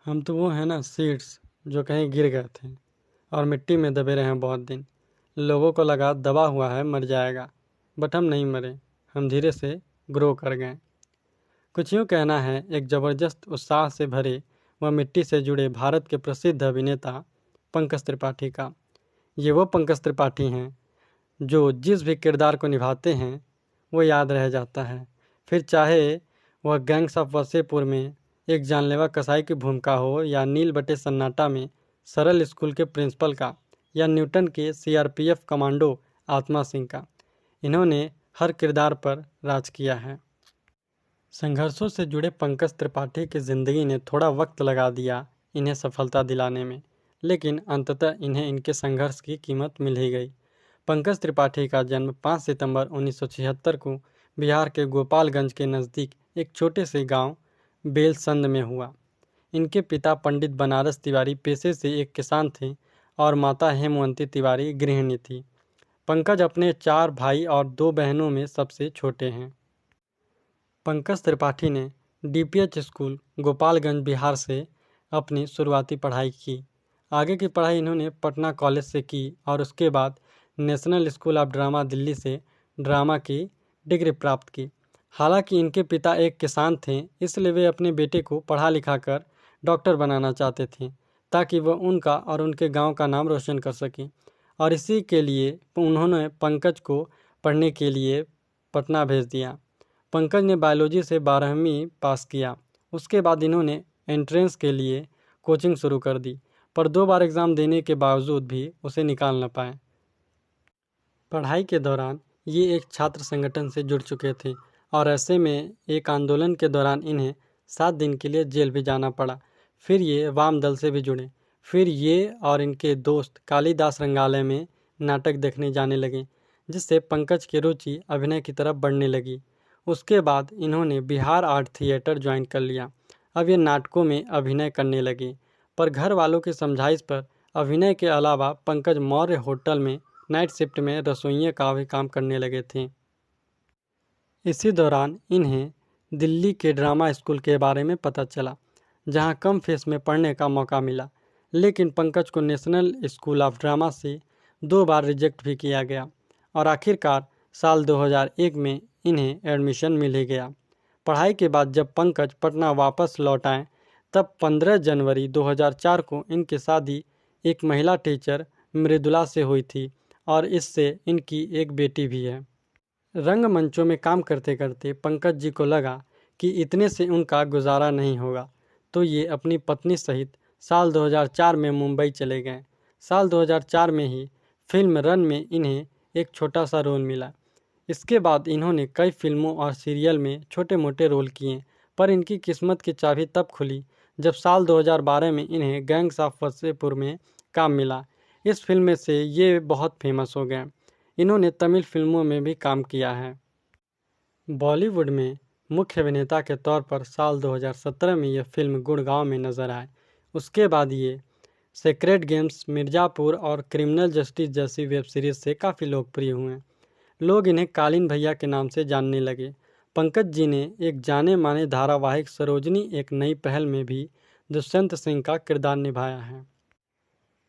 हम तो वो हैं ना सीड्स जो कहीं गिर गए थे और मिट्टी में दबे रहे हैं बहुत दिन। लोगों को लगा दबा हुआ है मर जाएगा, बट हम नहीं मरे। हम धीरे से ग्रो कर गए। कुछ यूँ कहना है एक ज़बरदस्त उत्साह से भरे व मिट्टी से जुड़े भारत के प्रसिद्ध अभिनेता पंकज त्रिपाठी का। ये वो पंकज त्रिपाठी हैं जो जिस भी किरदार को निभाते हैं वो याद रह जाता है। फिर चाहे वह गैंग्स ऑफ वासेपुर में एक जानलेवा कसाई की भूमिका हो, या नील बटे सन्नाटा में सरल स्कूल के प्रिंसिपल का, या न्यूटन के सीआरपीएफ कमांडो आत्मा सिंह का। इन्होंने हर किरदार पर राज किया है। संघर्षों से जुड़े पंकज त्रिपाठी की ज़िंदगी ने थोड़ा वक्त लगा दिया इन्हें सफलता दिलाने में, लेकिन अंततः इन्हें इनके संघर्ष की कीमत मिल ही गई। पंकज त्रिपाठी का जन्म 5 सितंबर 1976 को बिहार के गोपालगंज के नज़दीक एक छोटे से गांव बेलसंद में हुआ। इनके पिता पंडित बनारस तिवारी पेशे से एक किसान थे और माता हेमवंती तिवारी गृहिणी थी। पंकज अपने 4 भाई और 2 बहनों में सबसे छोटे हैं। पंकज त्रिपाठी ने डीपीएच स्कूल गोपालगंज बिहार से अपनी शुरुआती पढ़ाई की। आगे की पढ़ाई इन्होंने पटना कॉलेज से की और उसके बाद national school of drama Delhi से ड्रामा की डिग्री प्राप्त की। हालांकि इनके पिता एक किसान थे, इसलिए वे अपने बेटे को पढ़ा लिखा कर डॉक्टर बनाना चाहते थे ताकि वह उनका और उनके गांव का नाम रोशन कर सकें, और इसी के लिए उन्होंने पंकज को पढ़ने के लिए पटना भेज दिया। पंकज ने बायोलॉजी से 12वीं पास किया। उसके बाद इन्होंने एंट्रेंस के लिए कोचिंग शुरू कर दी, पर 2 बार एग्ज़ाम देने के बावजूद भी उसे निकाल न पाए। पढ़ाई के दौरान ये एक छात्र संगठन से जुड़ चुके थे और ऐसे में एक आंदोलन के दौरान इन्हें 7 दिन के लिए जेल भी जाना पड़ा। फिर ये वाम दल से भी जुड़े। फिर ये और इनके दोस्त कालिदास रंगालय में नाटक देखने जाने लगे, जिससे पंकज की रुचि अभिनय की तरफ बढ़ने लगी। उसके बाद इन्होंने बिहार आर्ट थिएटर ज्वाइन कर लिया। अब ये नाटकों में अभिनय करने लगे, पर घर वालों की समझाइश पर अभिनय के अलावा पंकज मौर्य होटल में नाइट शिफ्ट में रसोइये का भी काम करने लगे थे। इसी दौरान इन्हें दिल्ली के ड्रामा स्कूल के बारे में पता चला, जहां कम फीस में पढ़ने का मौका मिला। लेकिन पंकज को नेशनल स्कूल ऑफ ड्रामा से 2 बार रिजेक्ट भी किया गया और आखिरकार साल 2001 में इन्हें एडमिशन मिल ही गया। पढ़ाई के बाद जब पंकज पटना वापस लौट आए, तब 15 जनवरी 2004 को इनकी शादी एक महिला टीचर मृदुला से हुई थी और इससे इनकी एक बेटी भी है। रंगमंचों में काम करते करते पंकज जी को लगा कि इतने से उनका गुजारा नहीं होगा, तो ये अपनी पत्नी सहित साल 2004 में मुंबई चले गए। साल 2004 में ही फिल्म रन में इन्हें एक छोटा सा रोल मिला। इसके बाद इन्होंने कई फिल्मों और सीरियल में छोटे मोटे रोल किए, पर इनकी किस्मत की चाबी तब खुली जब साल 2012 में इन्हें गैंग्स ऑफ वासेपुर में काम मिला। इस फिल्म से ये बहुत फेमस हो गए। इन्होंने तमिल फिल्मों में भी काम किया है। बॉलीवुड में मुख्य अभिनेता के तौर पर साल 2017 में यह फिल्म गुड़गांव में नजर आए। उसके बाद ये सेक्रेड गेम्स, मिर्ज़ापुर और क्रिमिनल जस्टिस जैसी वेब सीरीज से काफ़ी लोकप्रिय हुए। लोग इन्हें कालीन भैया के नाम से जानने लगे। पंकज जी ने एक जाने माने धारावाहिक सरोजनी एक नई पहल में भी दुष्यंत सिंह का किरदार निभाया है।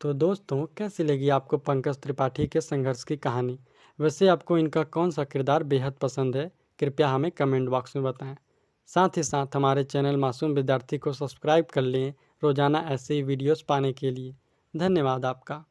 तो दोस्तों, कैसी लगी आपको पंकज त्रिपाठी के संघर्ष की कहानी? वैसे आपको इनका कौन सा किरदार बेहद पसंद है? कृपया हमें कमेंट बॉक्स में बताएं। साथ ही साथ हमारे चैनल मासूम विद्यार्थी को सब्सक्राइब कर लें रोज़ाना ऐसे ही वीडियोस पाने के लिए। धन्यवाद आपका।